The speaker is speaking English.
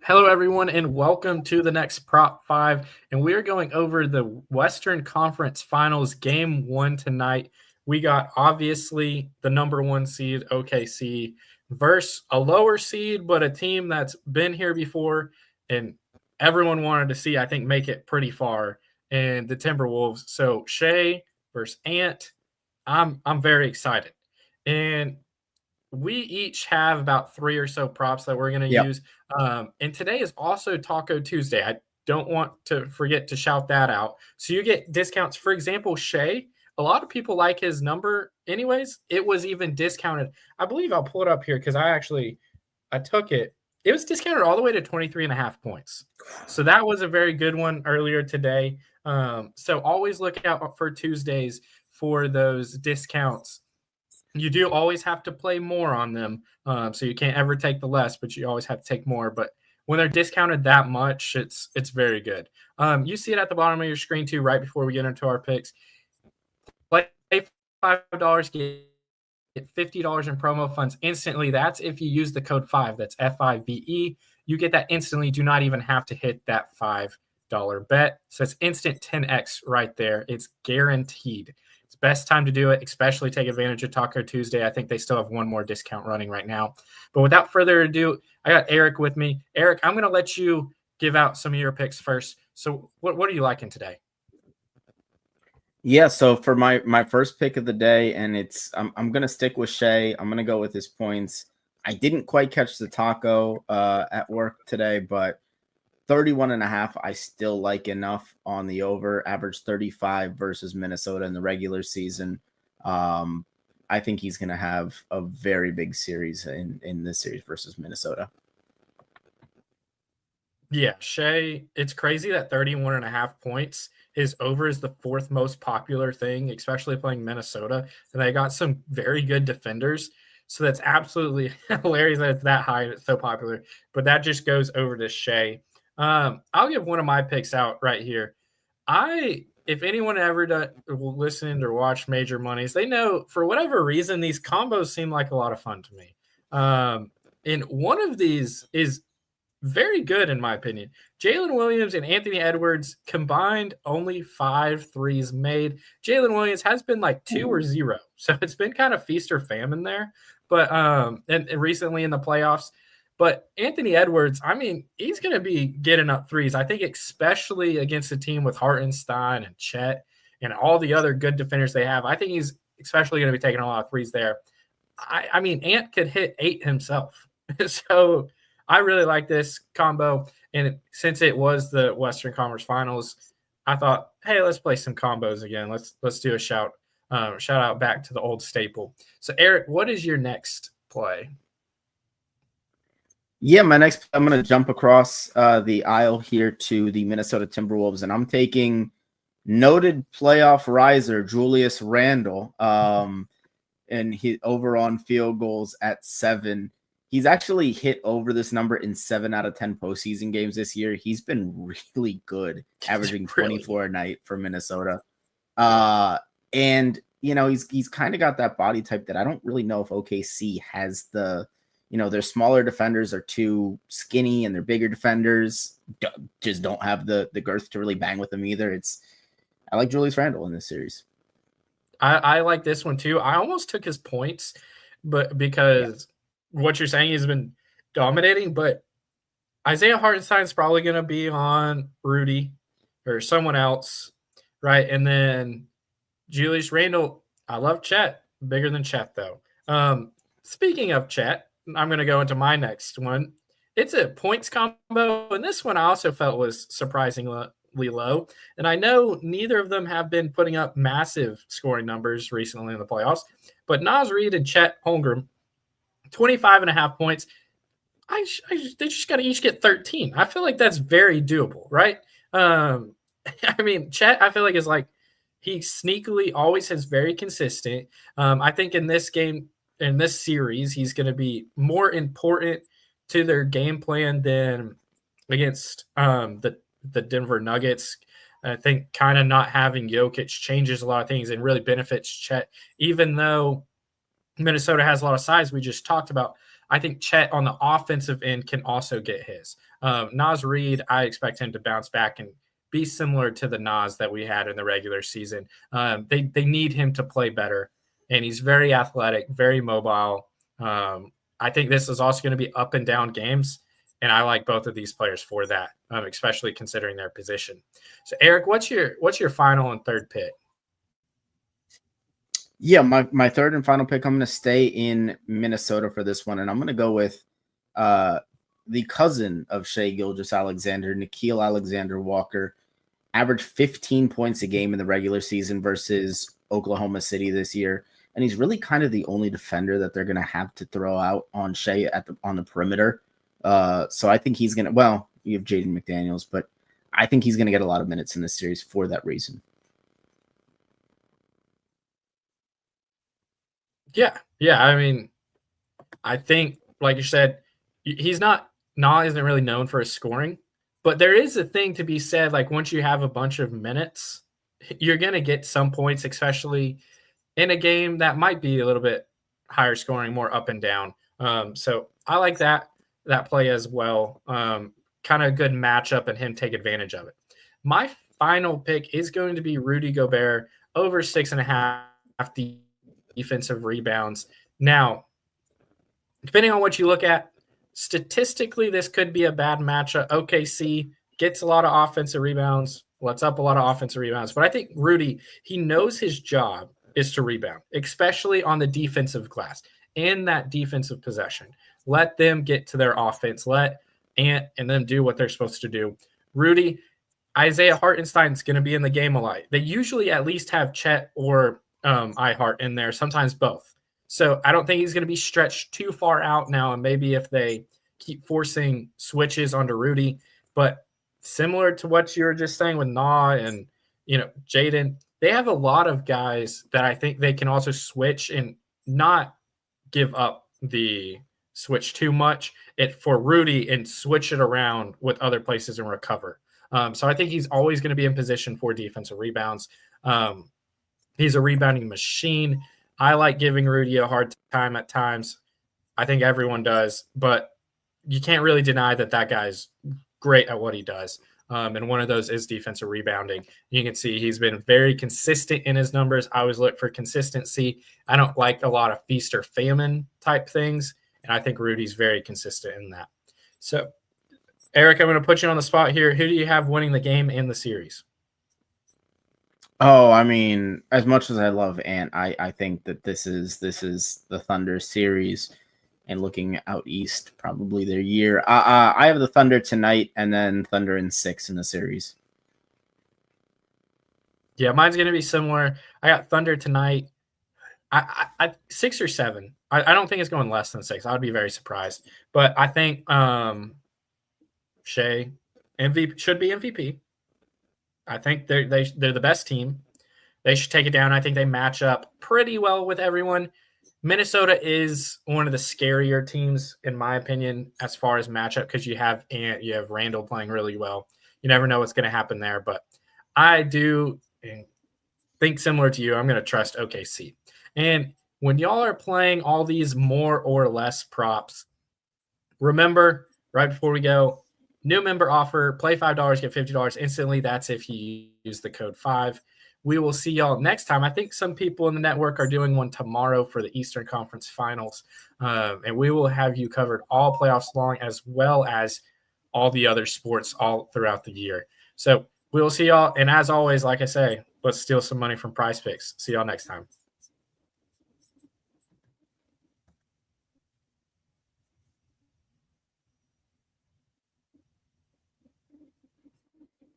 Hello, everyone, and welcome to the next Prop 5. And we are going over the Western Conference Finals Game 1 tonight. We got, obviously, the number 1 seed, OKC, versus a lower seed, but a team that's been here before and everyone wanted to see, I think, make it pretty far, and the Timberwolves. So, Shay versus Ant, I'm very excited. And we each have about 3 or so props that we're going to Yep. use. And today is also Taco Tuesday. I don't want to forget to shout that out. So you get discounts. For example, Shay, a lot of people like his number anyways. It was even discounted. I believe I'll pull it up here because I took it. It was discounted all the way to 23.5 points. So that was a very good one earlier today. So always look out for Tuesdays for those discounts. You do always have to play more on them. So you can't ever take the less, but you always have to take more. But when they're discounted that much, it's very good. You see it at the bottom of your screen too, right before we get into our picks. Play $5, get $50 in promo funds instantly. That's if you use the code 5. That's FIVE. You get that instantly. Do not even have to hit that $5 bet. So it's instant 10x right there. It's guaranteed. It's best time to do it, especially take advantage of Taco Tuesday. I think they still have one more discount running right now. But without further ado, I got Eric with me. Eric, I'm going to let you give out some of your picks first. So what are you liking today? Yeah, so for my first pick of the day, and I'm gonna stick with Shay. I'm gonna go with his points. I didn't quite catch the Taco at work today, but 31.5 I still like enough on the over. Average 35 versus Minnesota in the regular season. I think he's gonna have a very big series in this series versus Minnesota. Yeah, Shay, it's crazy that 31.5 points is over is the 4th most popular thing, especially playing Minnesota. And they got some very good defenders. So that's absolutely hilarious that it's that high and it's so popular. But that just goes over to Shay. I'll give one of my picks out right here. If anyone ever listened or watched Major Moneys, they know for whatever reason, these combos seem like a lot of fun to me. And one of these is very good, in my opinion. Jalen Williams and Anthony Edwards combined only 5 threes made. Jalen Williams has been like 2 or 0. So it's been kind of feast or famine there. But and recently in the playoffs. But Anthony Edwards, I mean, he's going to be getting up threes. I think especially against a team with Hartenstein and Chet and all the other good defenders they have. I think he's especially going to be taking a lot of threes there. I mean, Ant could hit 8 himself. So I really like this combo. And since it was the Western Conference Finals, I thought, hey, let's play some combos again. Let's do a shout out back to the old staple. So, Eric, what is your next play? Yeah, I'm going to jump across the aisle here to the Minnesota Timberwolves, and I'm taking noted playoff riser Julius Randle, and he over on field goals at 7. He's actually hit over this number in 7 out of 10 postseason games this year. He's been really good, averaging 24 a night for Minnesota. And he's kind of got that body type that I don't really know if OKC has the. Their smaller defenders are too skinny, and their bigger defenders just don't have the girth to really bang with them either. I like Julius Randle in this series. I like this one too. I almost took his points, but because what you're saying, he's been dominating. But Isaiah Hartenstein's probably going to be on Rudy or someone else, right? And then Julius Randle. I love Chet, bigger than Chet though. Speaking of Chet, I'm going to go into my next one. It's a points combo, and this one I also felt was surprisingly low. And I know neither of them have been putting up massive scoring numbers recently in the playoffs, but Naz Reid and Chet Holmgren, 25.5 points. They just got to each get 13. I feel like that's very doable, right? I mean, Chet, I feel like is like he sneakily always has very consistent. I think in this game, in this series, he's going to be more important to their game plan than against the Denver Nuggets. I think kind of not having Jokic changes a lot of things and really benefits Chet, even though Minnesota has a lot of size we just talked about. I think Chet on the offensive end can also get his. Nas Reed, I expect him to bounce back and be similar to the Nas that we had in the regular season. They need him to play better, and he's very athletic, very mobile. I think this is also going to be up and down games, and I like both of these players for that, especially considering their position. So, Eric, what's your final and third pick? Yeah, my third and final pick, I'm going to stay in Minnesota for this one, and I'm going to go with the cousin of Shai Gilgeous-Alexander, Nickeil Alexander-Walker, averaged 15 points a game in the regular season versus Oklahoma City this year, and he's really kind of the only defender that they're going to have to throw out on Shai on the perimeter. So I think he's going to – well, you have Jaden McDaniels, but I think he's going to get a lot of minutes in this series for that reason. Yeah. I mean, I think, like you said, Na isn't really known for his scoring, but there is a thing to be said. Like once you have a bunch of minutes, you're going to get some points, especially in a game that might be a little bit higher scoring, more up and down. So I like that play as well. Kind of a good matchup and him take advantage of it. My final pick is going to be Rudy Gobert over 6.5 defensive rebounds. Now, depending on what you look at, statistically, this could be a bad matchup. OKC gets a lot of offensive rebounds, lets up a lot of offensive rebounds. But I think Rudy, he knows his job is to rebound, especially on the defensive glass, in that defensive possession. Let them get to their offense. Let Ant and them do what they're supposed to do. Rudy, Isaiah Hartenstein's going to be in the game a lot. They usually at least have Chet or iHeart in there, sometimes both. So I don't think he's going to be stretched too far out now. And maybe if they keep forcing switches onto Rudy, but similar to what you were just saying with Na and, Jaden, they have a lot of guys that I think they can also switch and not give up the switch too much for Rudy and switch it around with other places and recover. So I think he's always going to be in position for defensive rebounds. He's a rebounding machine. I like giving Rudy a hard time at times. I think everyone does, but you can't really deny that guy's great at what he does. And one of those is defensive rebounding. You can see he's been very consistent in his numbers. I always look for consistency. I don't like a lot of feast or famine type things, and I think Rudy's very consistent in that. So, Eric, I'm going to put you on the spot here. Who do you have winning the game and the series? Oh, I mean, as much as I love Ant, I think that this is the Thunder series, and looking out east, probably their year. I have the Thunder tonight, and then Thunder in 6 in the series. Yeah, mine's going to be similar. I got Thunder tonight. I 6 or 7. I don't think it's going less than 6. I would be very surprised. But I think Shai MVP should be MVP. I think they're the best team. They should take it down. I think they match up pretty well with everyone. Minnesota is one of the scarier teams, in my opinion, as far as matchup, because you have Ant, you have Randall playing really well. You never know what's going to happen there, but I do think similar to you. I'm going to trust OKC. And when y'all are playing all these more or less props, remember, right before we go, new member offer, play $5, get $50 instantly. That's if you use the code 5. We will see y'all next time. I think some people in the network are doing one tomorrow for the Eastern Conference Finals. And we will have you covered all playoffs long, as well as all the other sports all throughout the year. So we will see y'all. And as always, like I say, let's steal some money from PrizePicks. See y'all next time.